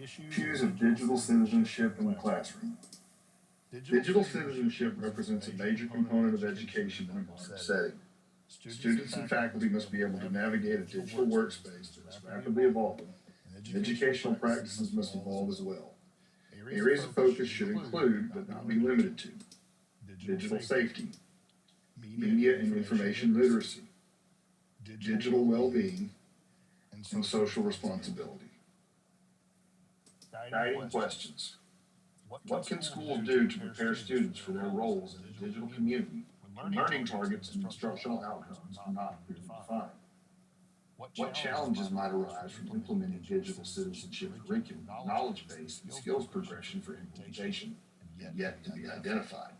Issues of digital citizenship in the classroom. Digital citizenship represents a major component of education in a modern setting. Students and faculty must be able to navigate a digital workspace that is rapidly evolving, and educational practices must evolve as well. Areas of focus should include, but not be limited to, digital safety, media and information literacy, digital well-being, and social responsibility. Guiding questions. What can schools do to prepare students for their roles in a digital community when learning targets and instructional outcomes are not clearly defined? What challenges might arise from implementing digital citizenship curriculum, knowledge base, and skills progression for implementation yet to be identified?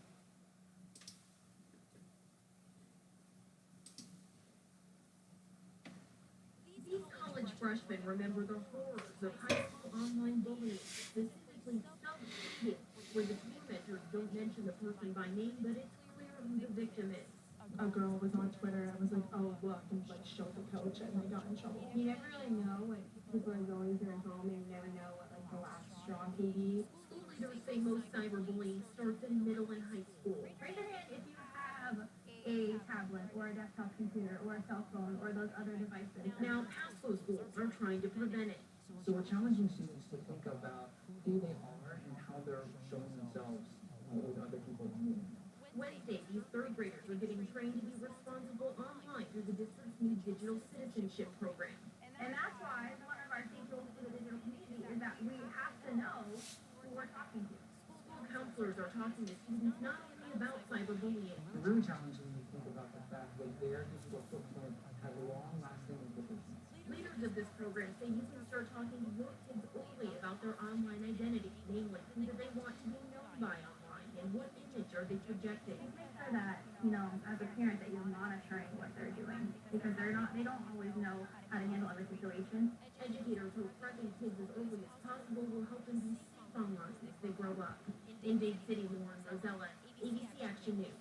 These college freshmen remember the horrors of high school online bullying, specifically subject, where the team mentors don't mention the person by name, but it's clear who the victim is. A girl was on Twitter and was like, oh, look, and like showed the coach and they got in trouble. You never really know what people are going through at home, and you never know what like the last straw can be. School leaders say most cyberbullying starts in middle and high school. Raise your hand if you have a tablet or a desktop computer or a cell phone or those other devices. Now, Pasco schools are trying to prevent it. So we're challenging students to think about who they are and how they're showing themselves with other people on the internet. Wednesday, these third graders are getting trained to be responsible online through the district's new digital citizenship program. And that's why one of our key tools for the digital community is that we have to know who we're talking to. School counselors are talking to students not only about cyberbullying. It's really challenging to think about the fact that their digital footprint has long-lasting implications. Leaders of this program say you can start talking to your kids early about their online identity, namely who do they want to be known by online and what image are they projecting. Make sure that, as a parent, that you're monitoring what they're doing, because they don't always know how to handle every situation. Educators hope prepping kids as early as possible will help them be safe online as they grow up. In Big City, Lauren Rosella, ABC Action News.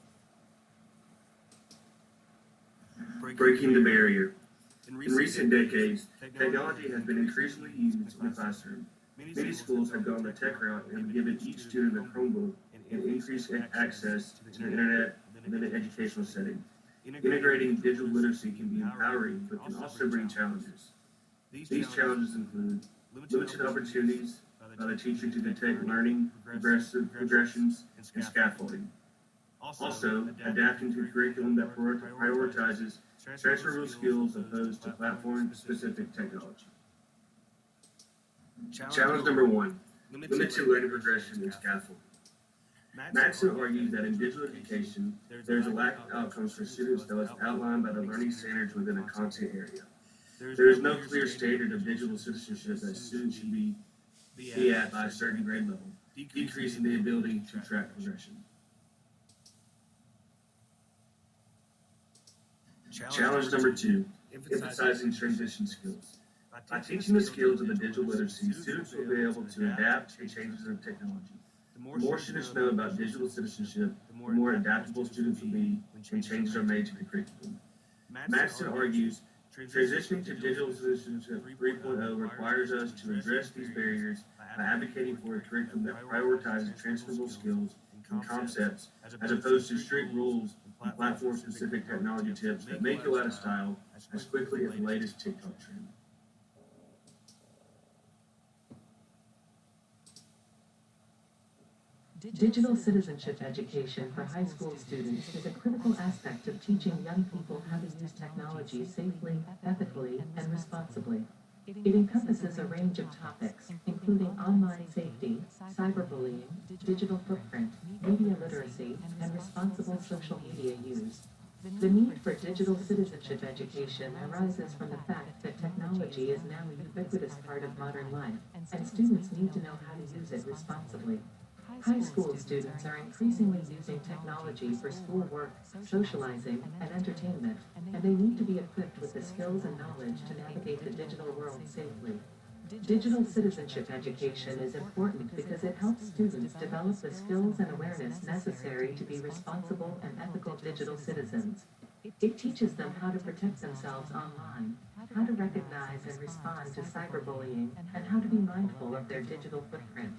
Breaking the barrier. In recent decades, technology has been increasingly used in the classroom. Many schools have gone the tech route and have given each student a Chromebook and increased access to the internet in an educational setting. Integrating digital literacy can be empowering, but can also bring challenges. These challenges include limited opportunities by the teacher to detect learning progressions and scaffolding. Also, adapting to a curriculum that prioritizes transferable skills opposed to platform-specific technology. Challenge number 1, limited learning progression and scaffolding. Maxson argues that in digital education, there is a lack of outcomes for students that was outlined by the learning standards within a content area. There is no clear standard of digital citizenship that students should be at by a certain grade level, decreasing the ability to track progression. Challenge number 2, emphasizing transition skills. By teaching the skills of the digital literacy, students will be able to adapt to changes in technology. The more students know about digital citizenship, the more adaptable students will be when changes are made to the curriculum. Maxson argues, transitioning to digital citizenship 3.0 requires us to address these barriers by advocating for a curriculum that prioritizes transferable skills and concepts as opposed to strict rules and platform-specific technology tips that may go out of style as quickly as the latest TikTok trend. Digital citizenship education for high school students is a critical aspect of teaching young people how to use technology safely, ethically, and responsibly. It encompasses a range of topics, including online safety, cyberbullying, digital footprint, media literacy, and responsible social media use. The need for digital citizenship education arises from the fact that technology is now a ubiquitous part of modern life, and students need to know how to use it responsibly. High school students are increasingly using technology for schoolwork, socializing, and entertainment, and they need to be equipped with the skills and knowledge to navigate the digital world safely. Digital citizenship education is important because it helps students develop the skills and awareness necessary to be responsible and ethical digital citizens. It teaches them how to protect themselves online, how to recognize and respond to cyberbullying, and how to be mindful of their digital footprint.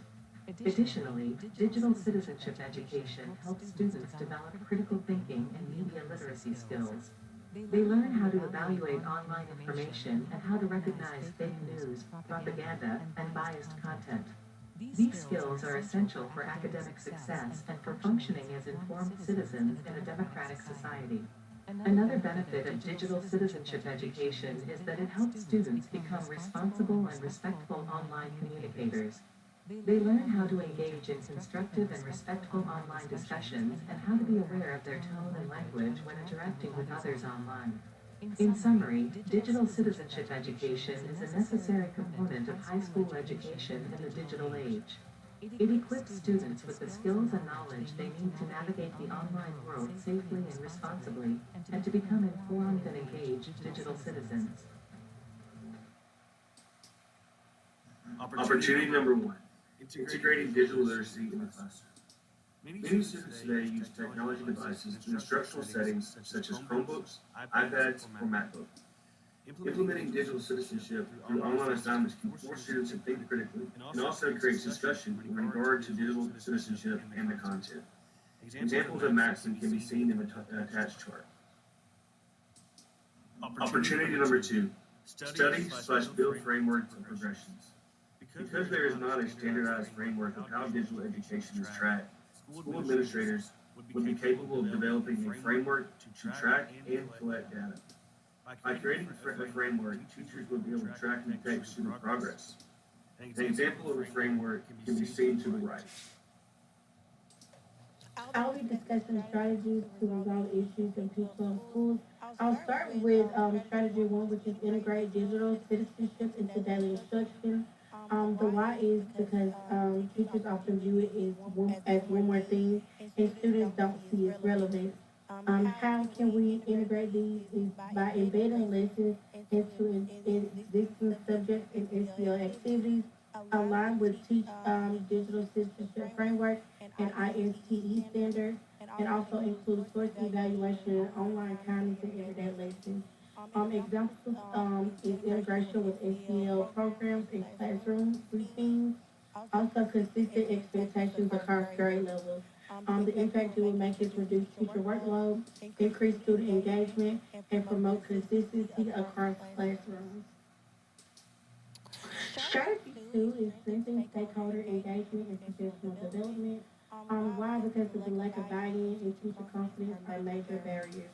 Additionally, digital citizenship education helps students develop critical thinking and media literacy skills. They learn how to evaluate online information and how to recognize fake news, propaganda, and biased content. These skills are essential for academic success and for functioning as informed citizens in a democratic society. Another benefit of digital citizenship education is that it helps students become responsible and respectful online communicators. They learn how to engage in constructive and respectful online discussions and how to be aware of their tone and language when interacting with others online. In summary, digital citizenship education is a necessary component of high school education in the digital age. It equips students with the skills and knowledge they need to navigate the online world safely and responsibly, and to become informed and engaged digital citizens. Opportunity number one, integrating digital literacy in the classroom. Many students today use technology devices in instructional settings such as Chromebooks, iPads, or MacBooks. Implementing digital citizenship through online assignments can force students to think critically and also creates discussion in regard to digital citizenship and the content. Examples of maxims can be seen in the attached chart. Opportunity number two, study/build frameworks and progressions. Because there is not a standardized framework of how digital education is tracked, school administrators would be capable of developing a framework to track and collect data. By creating a framework, teachers would be able to track and detect student progress. An example of a framework can be seen to the right. I'll be discussing strategies to resolve issues in P-12 schools. I'll start with strategy one, which is integrate digital citizenship into daily instruction. The why is because teachers often view it as one more thing, and students don't see its relevance. How can we integrate these is by embedding lessons into existing subjects and SEL activities, align with Teach Digital Citizenship Framework and ISTE standards, and also include source evaluation and online comments in everyday lessons. Examples is integration with SEL programs and classroom routines, also consistent expectations across grade levels. The impact it will make is reduce teacher workload, increase student engagement, and promote consistency across classrooms. Strategy two is strengthening stakeholder engagement and professional development. Why? Because of the lack of buy-in and teacher confidence are major barriers.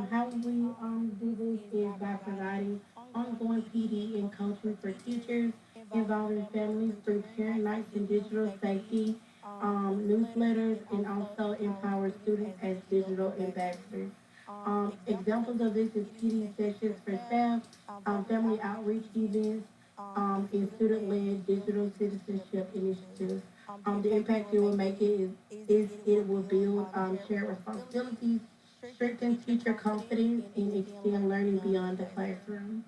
How we do this is by providing ongoing PD and coaching for teachers, involving families through parent nights and digital safety, newsletters, and also empower students as digital ambassadors. Examples of this is PD sessions for staff, family outreach events, and student-led digital citizenship initiatives. The impact it will make is it will build shared responsibilities, strengthen teacher confidence, and extend learning beyond the classroom.